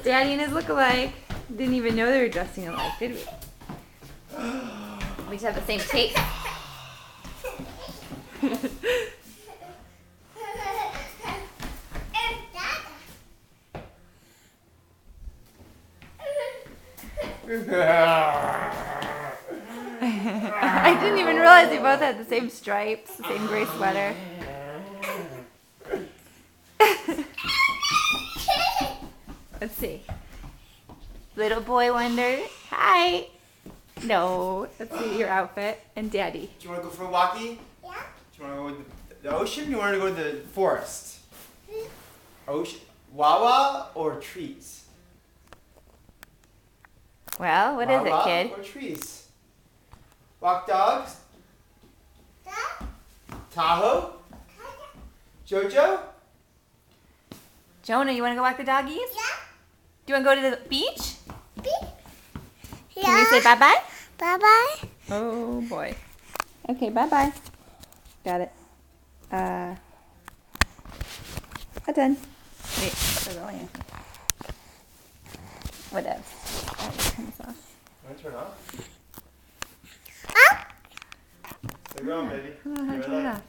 Daddy and his look-alike. Didn't even know they were dressing alike, did we? We just have the same taste. I didn't even realize they both had the same stripes, the same gray sweater. Let's see. Little boy wonder. Hi. No. Let's see your outfit. And Daddy. Do you want to go for a walkie? Yeah. Do you want to go to the ocean? Or you want to go to the forest? Ocean, Wawa or trees? Well, what is it, Wawa kid? or trees? Walk dogs? Tahoe? Jojo? Jonah, you want to go walk the doggies? Yeah. Do you want to go to the beach? Yeah. Can we say bye-bye? Bye-bye. Oh, boy. Okay, bye-bye. Got it. Done. Wait, they're going. Whatever. That turn this off. Want to turn off? Up. They're going, baby. I don't know how to You turn ready? it off.